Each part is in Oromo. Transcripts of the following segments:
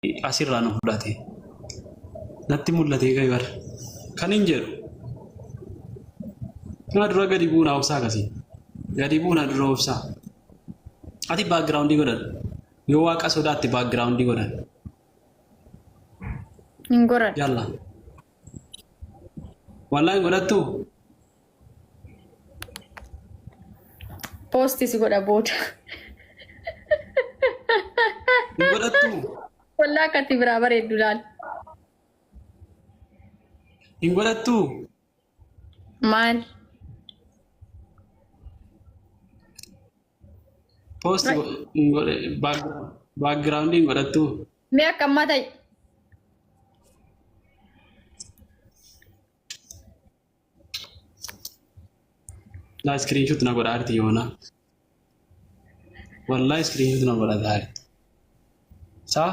asirraa nu fudhate. Natti mul'ate ga'ibar. Kan hin jedhu. Nama dura gadi bu'uun haawusaa akkasii. Gadi bu'uun dura obsaa. Ati baakgiraawundii godhan. Yoo waaqa sodaatti baakgiraawundii godhan. Hin godhan. Yalla. Wallaahi godhattu. Poostii si godha booda. Hin godhattu. Wallaahi akkatti biraa bareeddu laal. Hin godhattu. Maal? Post background hin godhattu. Mee akka ammaa ta'e. La screenshot na godha arti yoona. Wallahi screenshot na godha arti. Sa?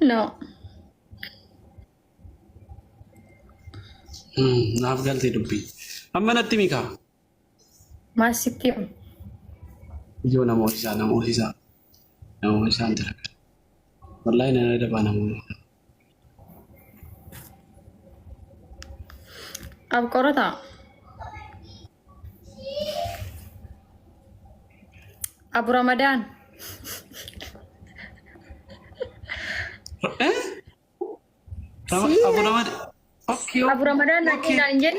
No. Naaf galte dubbi. Amma natti mika. Maasitti. Ijoo namoota isaa hin dalagan. Wallahi nana dabaa namoota. Ab qorata. Abu Ramadan. Abu Ramadan. Okay. Abu Ramadan nanti nanjen.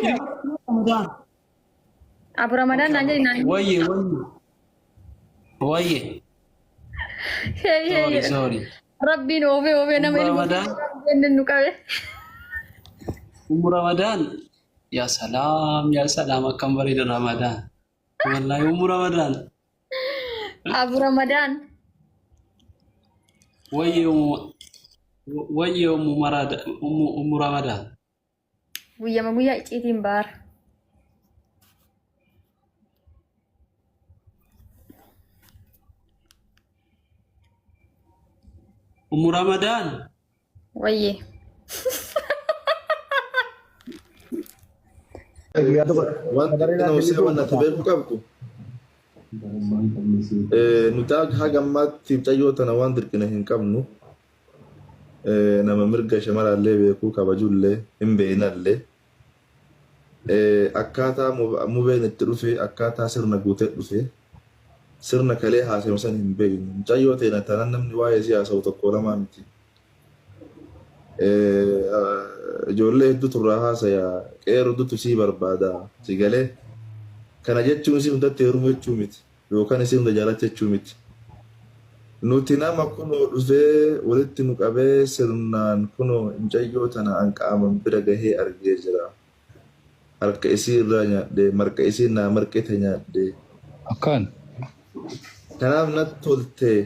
Abu Ramadan nanjen nanjen. Waye. Sorry. Rabbi ove nama ini. Ramadan. Ramadan. Ya salam akan beri Ramadan. Wallahi Ramadan. Abu Ramadan. Waye Ramadan. Guyyaa guyyaa iciitiin baara. Ramadan. Waye. Nuti haga ammaatti mucayyoo waan dirqina hin qabnu nama mirga shamaraallee beekuu kabajullee hin beeynallee akkaataa mubeen itti dhufe akkaataa sirna guutee dhufe sirna kalee haasawu san hin beeynu mucayyoo ta'e tanan namni waa'ee siyaasa'u tokko lamaa miti. Ijoollee hedduu turraa haasaya qeerroo hedduutu sii barbaada si galee kana jechuun si hundatti heerumuu jechuu miti yookaan si hunda jaalacha jechuu miti. Nuti nama kunoo dhufee walitti nu qabee sirnaan kunoo mucayyoo tana anqaaman bira gahee argee jira. Harka isii irraa nyaadhee marqa isii naa marqete nyaadhee. Akkaan. Kanaaf natti toltee.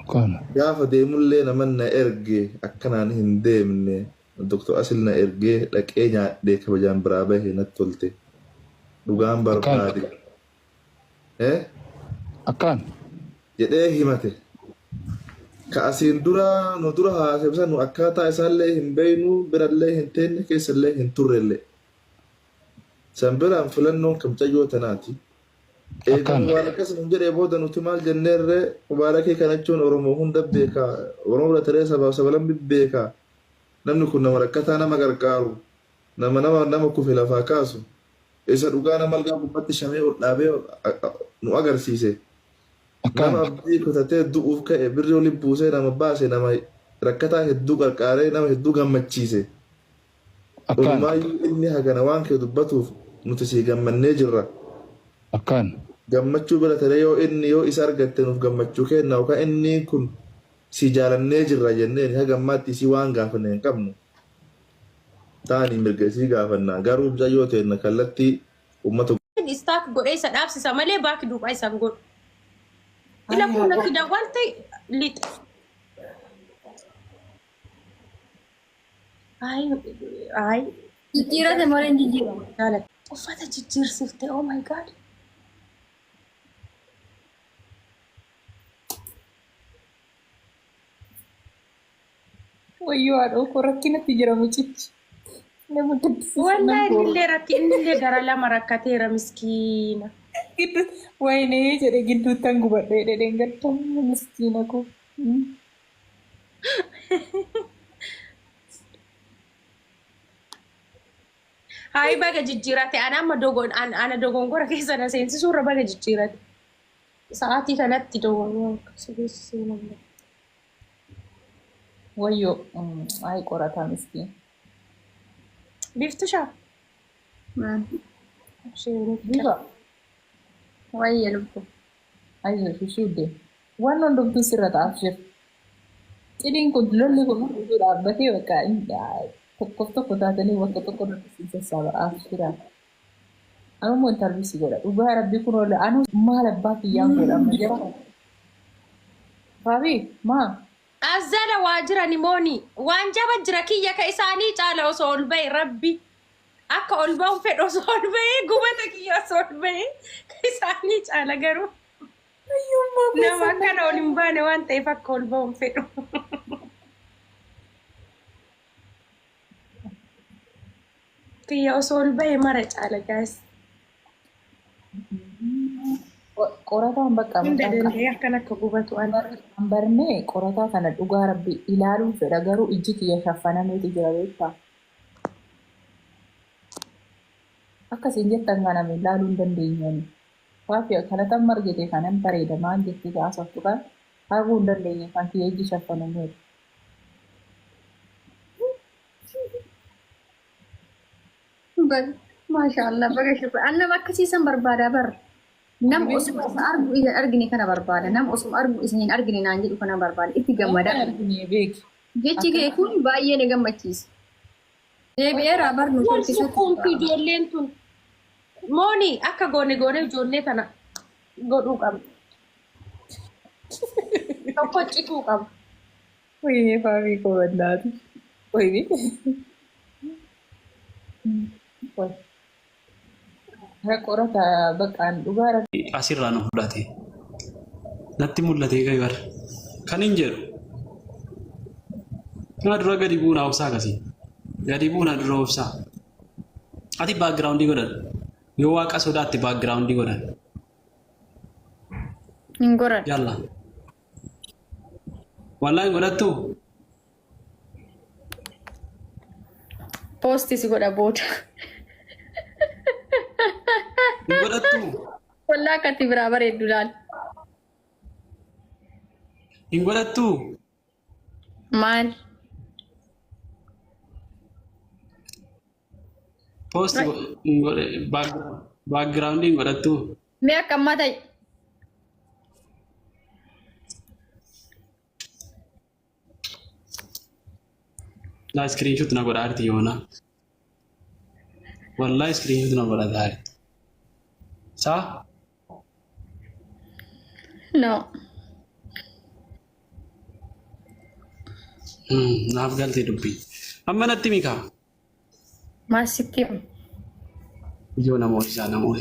Akkaan. Gaafa deemullee naman na erge akkanaan hin deemne Dr. Asil na ergee dhaqee nyaadhee kabajaan biraa bahee natti tolte. Dhugaan barbaade. Akkaan. Jedhee himate. Ka asiin dura nu dura haasofsan nu akkaataa isaallee hin beeynu birallee hin teenne keessallee hin turrellee. San biraan filannoon kan mucayyoo tanaati. Eegan waan akkasuma hin jedhee booda nuti maal jenneerree mubaarakee kanachuun Oromoo hunda beekaa. Oromoo lataree sabaaf sabalan beekaa. Namni kun nama rakkataa nama gargaaru. Nama kufe lafaa kaasu. Isa dhugaa nama algaa gubbatti shamee ol dhaabee nu agarsiise. Nama abdii kutatee du'uuf ka'e birrii olii buusee nama baase nama rakkataa hedduu qarqaaree nama hedduu gammachiise. Olumaayyuu inni hagana waan kee dubbatuuf nuti sii gammannee jirra. Akkaan. Gammachuu bira taree yoo isa argatte nuuf gammachuu kenna yookaan inni kun si jaalannee jirra jenneen haga ammaatti isii waan gaafanne hin qabnu. Taanii mirga isii gaafannaa garuu mucayyoo ta'e kallattii uummata. Istaak godhee isa dhaabsisa malee baaki duubaa isaan godhu. Ila kun natti daawwalte lixa. Ay. Jijjiirate malee hin jijjiiramu. Uffata jijjiirsifte oh my god. Wayyoo haadha koo rakkinatti jira mucichi. Wallahi innillee gara lama rakkateera miskiina. Wayne jedhe gidduuttan gubadhee dhedheen gaddamu miskiina koo. Hai baga jijjiirate ana dogongora keessa na seensisuurra baga jijjiirate. Sa'aatii kanatti dogongora. Wayyo. Ay qorataa miskiin. Biftu shaa. Bifa. Wayye lubbu. Ayyo shushuudde. Waan hundumtuu sirra ta'aaf jiru. Cidhiin kun lolli kun hunduu dhaabbatee bakka tokko taatanii bakka tokko irratti sassaaba'aaf jira. Anummoo intarviisii godha. Dhugaa rabbii kun oola. Anu maal abbaa kiyyaan godhama jira. Faabii maa? Azala waajjira nimooni waan jaba jira kiyya ka isaanii caala osoo ol bahe rabbi akka ol bahu fedhu osoo ol bahe gubata kiyya osoo ol bahe ka isaanii caala garuu nama akkana ol hin baane waan ta'eef akka ol bahu fedhu. Kiyya osoo ol bahe mara caala gaas. Qorataan bakka akkan akka gubatu barnee qorataa kana dhugaa rabbi ilaaluun fedha garuu ijji kiyya shaffanameeti jira beektaa. Akkasiin jettan kaname ilaaluu hin dandeenyani. Waafi kanatan margite kanan bareeda maal jettee gaasoftu kan arguu hin dandeenye kan kiyya ijji shaffanameeti. Maashaallah baga shukra. Annam akkasiisan barbaada barra. Nam osuma argu argine kana barbaada. Nam osuma argu isin argine naan jedhu kana barbaada. Itti gammada. Jechi kee kun baay'ee na gammachiisa. Deebi'eera barnu turtisu kumpi ijoolleen tun mooni akka goone ijoollee tana godhuu qabna. Tokko cituu qabna. Wayii faabii koo badnaatu. Wayii. Qorata bakkaan dhugaa asirraa nu fudhate natti mul'atee gayyar kan hin jedhu na dura gadi buunaa obsaa akkasii gadi buunaa dura obsaa ati baakgiraawundii godhan yoo waaqa sodaatti baakgiraawundii godhan hin godhan yalla wallaahi hin godhattu poostii si godha booda. Godhattu. Wallaa akkatti biraa bareeddu laal. Hin godhattu. Maal? Post background hin godhattu. Mee akka ammaa ta'e. La screenshot na godha arti yoona. Wallahi screenshot na godha taa'e. Sa? No. Naaf galtee dubbii. Amma natti mikaa. Maal sitti himu? Ijoo namoota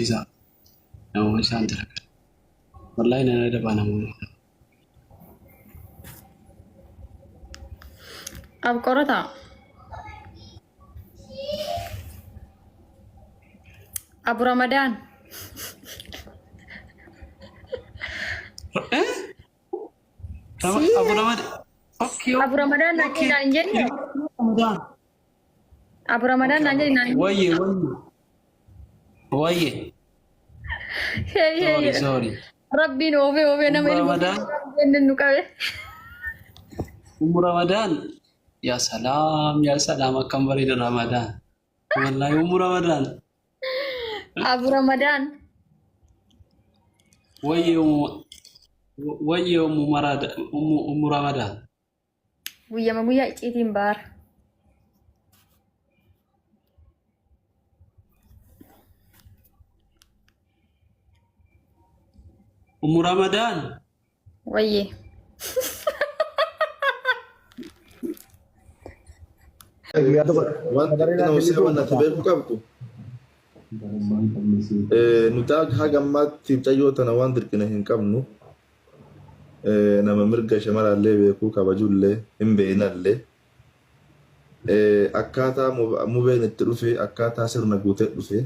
isaa hin jira. Wallahi nana dabaa namoota. Ab qorata. Abu Ramadan. Abu Ramadan. Okay. Abu Ramadan nanti naan jenni. Abu Ramadan nanti naan. Wayye. Sorry. Rabbiin oofee nama Ramadan. Jennu qabe. Ramadan. Ya salam akan bareeda Ramadan. Wallahi Ramadan. Abu Ramadan. Wayye Ramadan. Guyyaa icciitiin baara. Ramadan. Wayye. Wanta nama seewwan ati beeku qabdu. Nuti haga ammaatti mucayyoo tana waan dirqina hin qabnu. Nama mirga shamarallee beekuu kabajullee hin beeynallee. Akkaataa mubeen itti dhufe akkaataa sirna guutee dhufe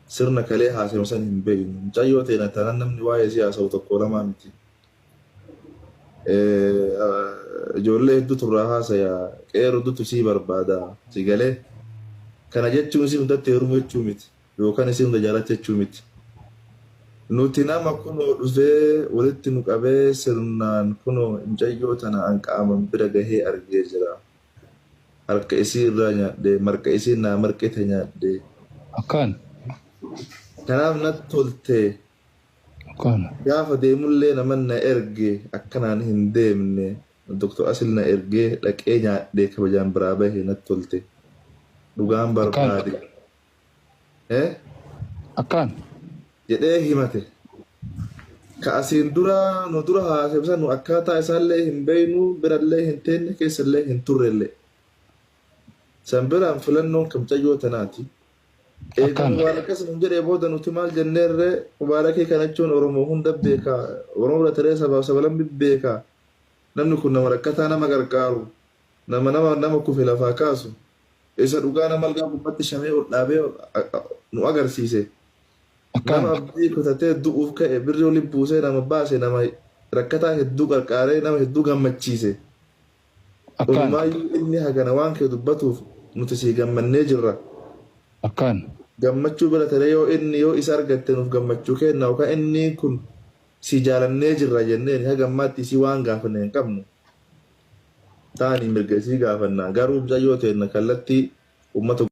sirna kalee haasawu san hin beeynu. Mucayyoo teena tanan namni waa'ee si haasa'u tokko lamaa miti. ijoollee hedduutu irraa haasaya qeerroo hedduutu sii barbaada si galee kana jechuun isin hundatti heerumuu jechuu miti yookaan isin hunda jaalachuu jechuu miti. Nuti nama kunoo dhufee walitti nu qabee sirnaan kunoo mucayyoo tana hanqaaman bira gahee argee jira. Harka isii irraa nyaadhee marqa isii naa marqite nyaadhee. Akkaan. Kanaaf natti tolte. Akkaan. Gaafa deemullee naman na erge akkanaan hin deemne Dr. Asil na ergee dhaqee nyaadhee kabajaan biraa bahee natti tolte. Dhugaan barbaade. Akkaan. Jedhee himate. Ka asiin dura nu dura haasofsan nu akkaataa isaallee hin beeynu birallee hin teenne keessallee hin turrellee. San biraan filannoon mucayyoo tanaati. Eegan waan akkasuma jedhee booda nuti maal jenneerree mubaarakii kana jechuun Oromoo hunda beekaa. Oromoo bira taree sabaaf sabalan beekaa. Namni kun nama rakkataa nama gargaaru. Nama kufe lafaa kaasu. Isa dhugaa nama algaa gubbatti shamee ol dhaabee nu agarsiise. Nama abdii kutatee du'uuf ka'e birrii olii buusee nama baase nama rakkataa hedduu qarqaaree nama hedduu gammachiise. Olumaayyuu inni hagana waan kee dubbatuuf nuti sii gammannee jirra. Akkaan. Gammachuu bira taree yoo isa argatte nuuf gammachuu kenna yookaan inni kun si jaalannee jirra jenneen haga ammaatti isii waan gaafanne hin qabnu. Taanii mirga isii gaafannaa garuu mucayyoo ta'e kallattii uummata